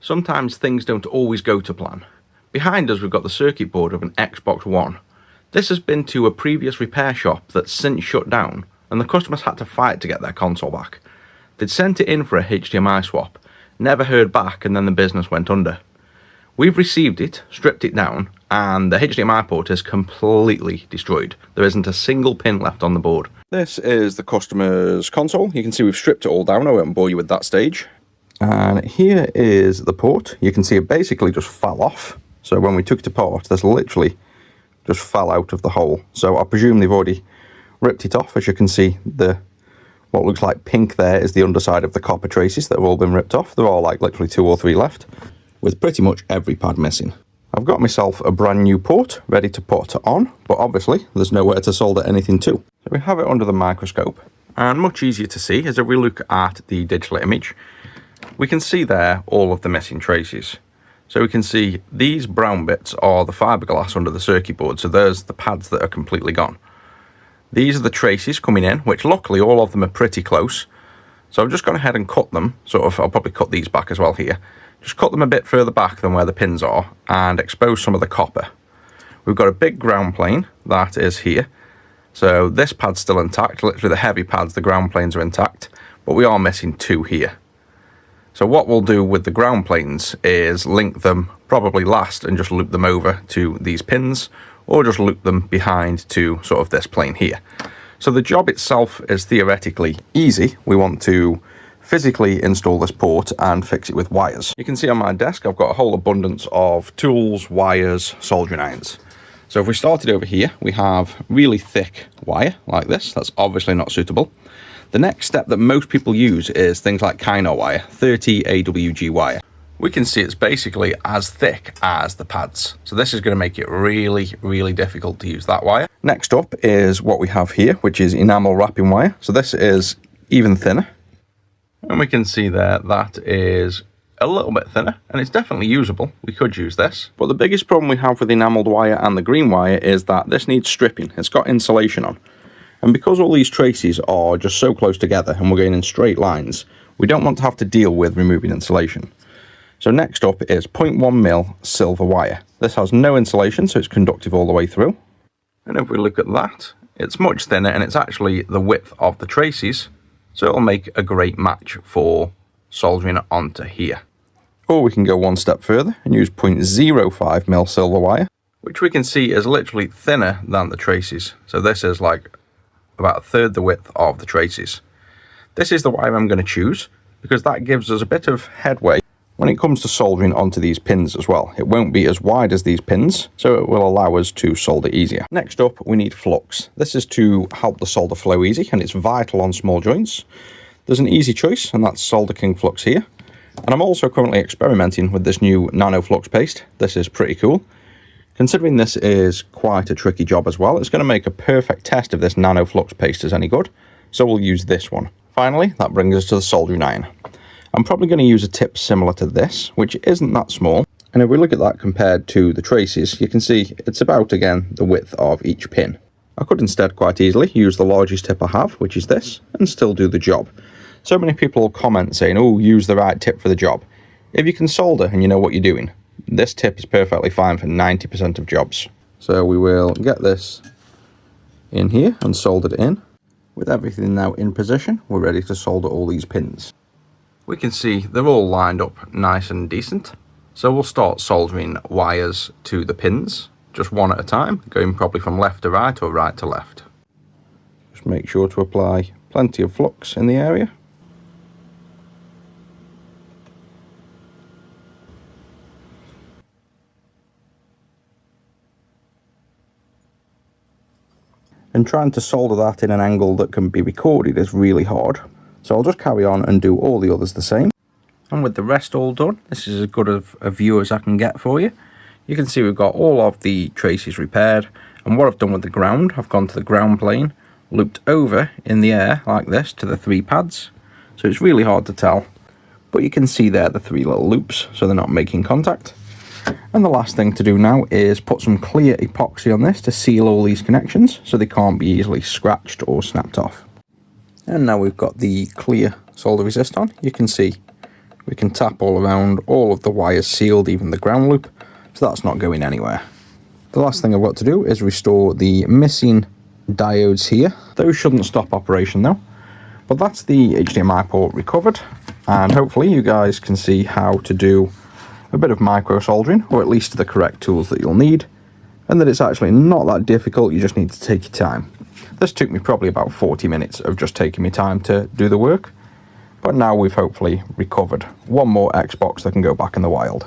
Sometimes things don't always go to plan. Behind us we've got the circuit board of an Xbox One. This has been to a previous repair shop that's since shut down, and the customers had to fight to get their console back. They'd sent it in for a HDMI swap, never heard back, and then the business went under. We've received it, stripped it down, and the HDMI port is completely destroyed. There isn't a single pin left on the board. This is the customer's console. You can see we've stripped it all down. I won't bore you with that stage. And here is the port. You can see it basically just fell off. So when we took it apart, this literally just fell out of the hole. So I presume they've already ripped it off. As you can see, what looks like pink there is the underside of the copper traces that have all been ripped off. There are like literally 2 or 3 left, with pretty much every pad missing. I've got myself a brand new port ready to put on, but obviously there's nowhere to solder anything to. So we have it under the microscope, and much easier to see as if we look at the digital image. We can see there all of the missing traces. So we can see these brown bits are the fiberglass under the circuit board, so there's the pads that are completely gone. These are the traces coming in, which luckily all of them are pretty close. So I've just gone ahead and cut them, I'll probably cut these back as well here. Just cut them a bit further back than where the pins are and expose some of the copper. We've got a big ground plane that is here. So this pad's still intact, literally the heavy pads, the ground planes are intact, but we are missing 2 here. So what we'll do with the ground planes is link them probably last and just loop them over to these pins, or just loop them behind to sort of this plane here. So the job itself is theoretically easy. We want to physically install this port and fix it with wires. You can see on my desk I've got a whole abundance of tools, wires, soldering irons. So if we started over here, we have really thick wire like this. That's obviously not suitable. The next step that most people use is things like Kino wire, 30 AWG wire. We can see it's basically as thick as the pads. So this is going to make it really, really difficult to use that wire. Next up is what we have here, which is enamel wrapping wire. So this is even thinner. And we can see there that is a little bit thinner, and it's definitely usable. We could use this. But the biggest problem we have with the enameled wire and the green wire is that this needs stripping. It's got insulation on. And because all these traces are just so close together and we're going in straight lines, we don't want to have to deal with removing insulation. So next up is 0.1mm silver wire. This has no insulation, so it's conductive all the way through. And if we look at that, it's much thinner, and it's actually the width of the traces, so it'll make a great match for soldering onto here. Or we can go one step further and use 0.05mm silver wire, which we can see is literally thinner than the traces. So this is like about 1/3 the width of the traces. This is the wire I'm going to choose because that gives us a bit of headway when it comes to soldering onto these pins as well. It won't be as wide as these pins, so it will allow us to solder easier. Next up, we need flux. This is to help the solder flow easy, and it's vital on small joints. There's an easy choice, and that's Solder King Flux here. And I'm also currently experimenting with this new nano flux paste. This is pretty cool. Considering this is quite a tricky job as well, it's going to make a perfect test if this nano flux paste is any good. So we'll use this one. Finally, that brings us to the soldering iron. I'm probably going to use a tip similar to this, which isn't that small. And if we look at that compared to the traces, you can see it's about, again, the width of each pin. I could instead quite easily use the largest tip I have, which is this, and still do the job. So many people comment saying, oh, use the right tip for the job. If you can solder and you know what you're doing, this tip is perfectly fine for 90% of jobs. So we will get this in here and solder it in. With everything now in position, we're ready to solder all these pins. We can see they're all lined up nice and decent. So we'll start soldering wires to the pins, just one at a time, going probably from left to right or right to left. Just make sure to apply plenty of flux in the area. And trying to solder that in an angle that can be recorded is really hard. So I'll just carry on and do all the others the same. And with the rest all done, this is as good of a view as I can get for you. You can see we've got all of the traces repaired. And what I've done with the ground, I've gone to the ground plane, looped over in the air like this to the 3 pads. So it's really hard to tell. But you can see there the 3 little loops, so they're not making contact. And the last thing to do now is put some clear epoxy on this to seal all these connections so they can't be easily scratched or snapped off. And now we've got the clear solder resist on, you can see We can tap all around, all of the wires sealed, even the ground loop, so that's not going anywhere. The last thing I've got to do is restore the missing diodes here. Those shouldn't stop operation though. But that's the HDMI port recovered, and hopefully you guys can see how to do a bit of micro soldering, or at least the correct tools that you'll need, and that it's actually not that difficult, you just need to take your time. This took me probably about 40 minutes of just taking me time to do the work, but now we've hopefully recovered one more Xbox that can go back in the wild.